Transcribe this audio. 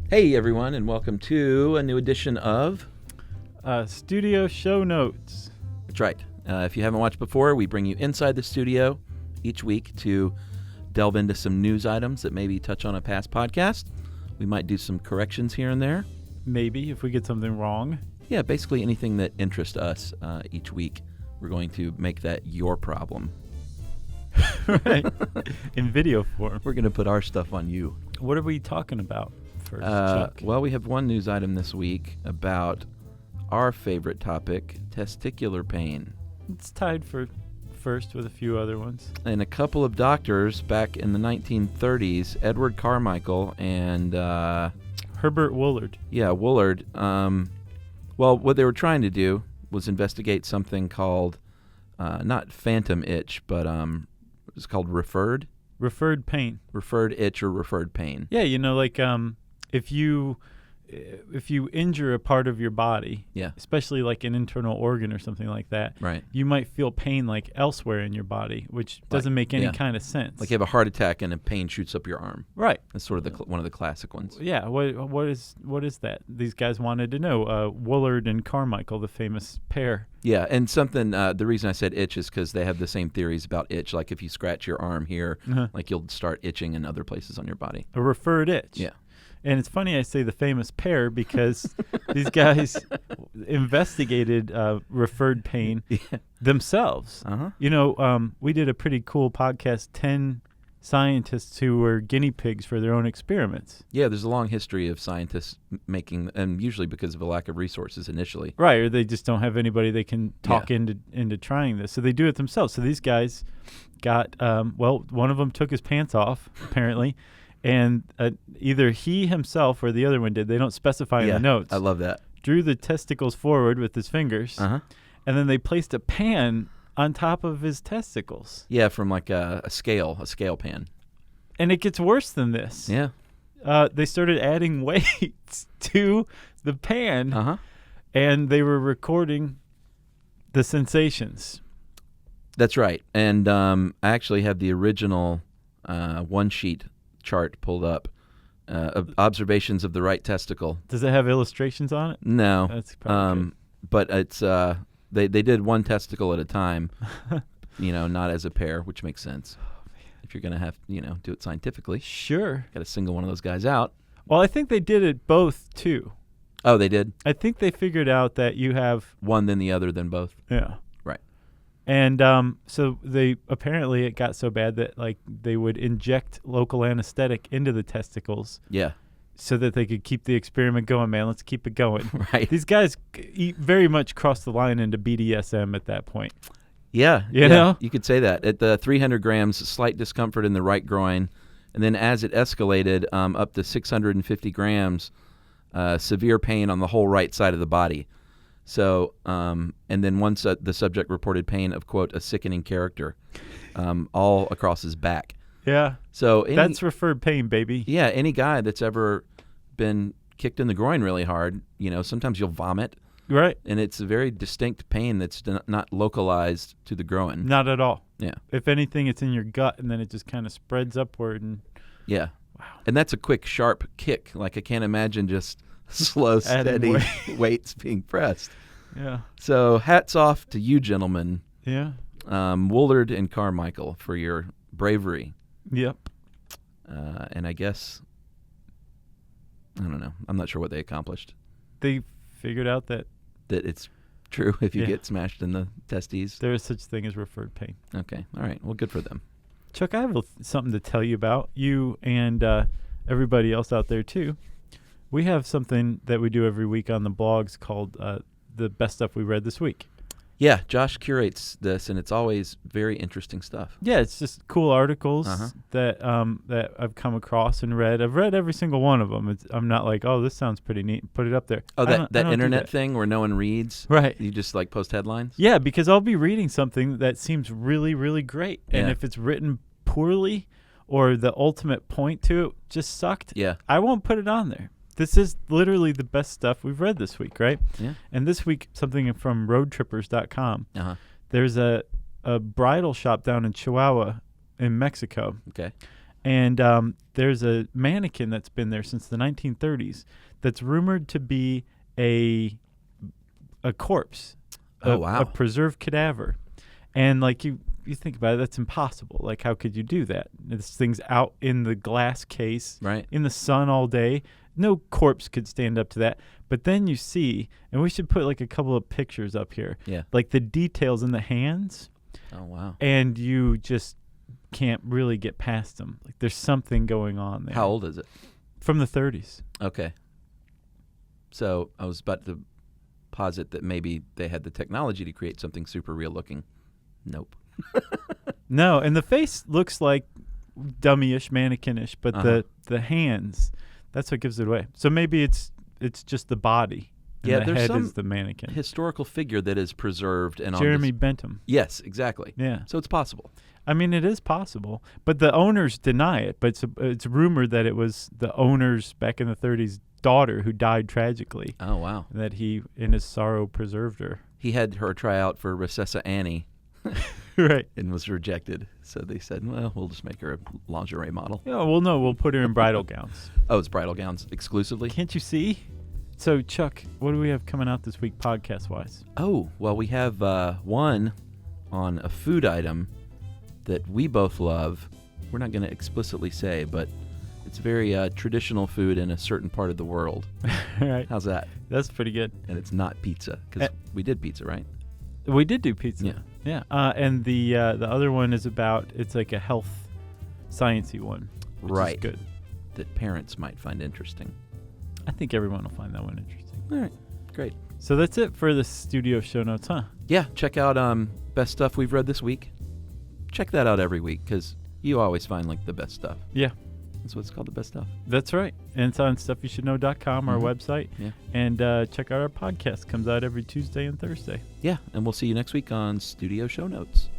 Hey everyone, and welcome to a new edition of Studio Show Notes. That's right. If you haven't watched before, we bring you inside the studio each week to delve into some news items that maybe touch on a past podcast. We might do some corrections here and there. Maybe, if we get something wrong. Yeah, basically anything that interests us each week. We're going to make that your problem. Right. In video form. We're going to put our stuff on you. What are we talking about first, Chuck? Well, we have one news item this week about our favorite topic, testicular pain. It's tied for first with a few other ones. And a couple of doctors back in the 1930s, Edward Carmichael and Herbert Woolard. Yeah, Woolard. Well, what they were trying to do was investigate something called not phantom itch, but it's called referred pain. Referred itch or referred pain. Yeah, like if you injure a part of your body, yeah, especially like an internal organ or something like that, right, you might feel pain like elsewhere in your body, which doesn't make any kind of sense. Like you have a heart attack and a pain shoots up your arm. Right. That's sort of one of the classic ones. Yeah. What is that? These guys wanted to know. Woolard and Carmichael, the famous pair. Yeah, and something. The reason I said itch is because they have the same theories about itch. Like if you scratch your arm here, like you'll start itching in other places on your body. A referred itch. Yeah. And it's funny I say the famous pair because these guys investigated referred pain themselves. Uh-huh. We did a pretty cool podcast, 10 scientists who were guinea pigs for their own experiments. Yeah, there's a long history of scientists making, and usually because of a lack of resources initially. Right, or they just don't have anybody they can talk into trying this. So they do it themselves. So these guys got, one of them took his pants off, apparently. And either he himself or the other one did. They don't specify in the notes. I love that. Drew the testicles forward with his fingers, and then they placed a pan on top of his testicles. Yeah, from like a scale pan. And it gets worse than this. Yeah. They started adding weights to the pan, and they were recording the sensations. That's right. And I actually have the original one-sheet chart pulled up of observations of the right testicle. Does it have illustrations on it? No. That's probably good. But it's they did one testicle at a time, not as a pair, which makes sense. If you're going to have, do it scientifically. Sure. Got to single one of those guys out. Well, I think they did it both, too. Oh, they did? I think they figured out that you have one, then the other, then both. Yeah. Right. And so apparently it got so bad that like they would inject local anesthetic into the testicles. Yeah. So that they could keep the experiment going, man. Let's keep it going. Right. These guys very much crossed the line into BDSM at that point. Yeah. You know? You could say that. At the 300 grams, slight discomfort in the right groin. And then as it escalated up to 650 grams, severe pain on the whole right side of the body. So, and then once the subject reported pain of, quote, a sickening character all across his back. Yeah. So that's referred pain, baby. Yeah, any guy that's ever been kicked in the groin really hard, sometimes you'll vomit. Right. And it's a very distinct pain that's not localized to the groin. Not at all. Yeah. If anything, it's in your gut, and then it just kind of spreads upward. And yeah. Wow. And that's a quick, sharp kick. Like I can't imagine just slow, steady weights being pressed. Yeah. So hats off to you gentlemen. Yeah. Woolard and Carmichael for your bravery. Yep. And I guess, I don't know. I'm not sure what they accomplished. They figured out that it's true if you get smashed in the testes. There is such thing as referred pain. Okay. All right. Well, good for them. Chuck, I have something to tell you about. You and everybody else out there, too. We have something that we do every week on the blogs called the best stuff we read this week. Yeah, Josh curates this, and it's always very interesting stuff. Yeah, it's just cool articles that I've come across and read. I've read every single one of them. I'm not like, oh, this sounds pretty neat. Put it up there. Oh, that internet thing where no one reads? Right. You just like post headlines? Yeah, because I'll be reading something that seems really, really great. And if it's written poorly or the ultimate point to it just sucked, I won't put it on there. This is literally the best stuff we've read this week, right? Yeah. And this week, something from roadtrippers.com. Uh-huh. There's a bridal shop down in Chihuahua in Mexico. Okay. And there's a mannequin that's been there since the 1930s that's rumored to be a corpse. Oh, wow. A preserved cadaver. And like you think about it, that's impossible. Like, how could you do that? This thing's out in the glass case, Right. in the sun all day. No corpse could stand up to that. But then you see, and we should put like a couple of pictures up here, Yeah. like the details in the hands, Oh, wow. and you just can't really get past them. Like, there's something going on there. How old is it? From the 30s. Okay. So I was about to posit that maybe they had the technology to create something super real looking. Nope. No, and the face looks like dummy-ish, mannequin-ish, but the hands, that's what gives it away. So maybe it's just the body. And Yeah, the there's head some is the mannequin. historical figure that is preserved and Jeremy on Bentham. Yes, exactly. Yeah. So it's possible. I mean, it is possible, but the owners deny it. But it's rumored that it was the owner's back in the 30s daughter who died tragically. Oh, wow. That he, in his sorrow, preserved her. He had her try out for Recessa Annie Right. and was rejected. So they said, well, we'll just make her a lingerie model. Yeah. Well, no, we'll put her in bridal gowns. Oh, it's bridal gowns exclusively? Can't you see? So, Chuck, what do we have coming out this week podcast-wise? Oh, well, we have one on a food item that we both love. We're not going to explicitly say, but it's very traditional food in a certain part of the world. Right. How's that? That's pretty good. And it's not pizza, because we did pizza, right? We did do pizza. Yeah. Yeah. And the other one is about, it's like a health sciencey one. Which Right. is good. That parents might find interesting. I think everyone will find that one interesting. All right. Great. So that's it for the studio show notes, huh? Yeah, check out best stuff we've read this week. Check that out every week, because you always find like the best stuff. Yeah. That's what it's called, the best stuff. That's right. And it's on stuffyoushouldknow.com, our Mhm. website. Yeah. And check out our podcast. Comes out every Tuesday and Thursday. Yeah, and we'll see you next week on Studio Show Notes.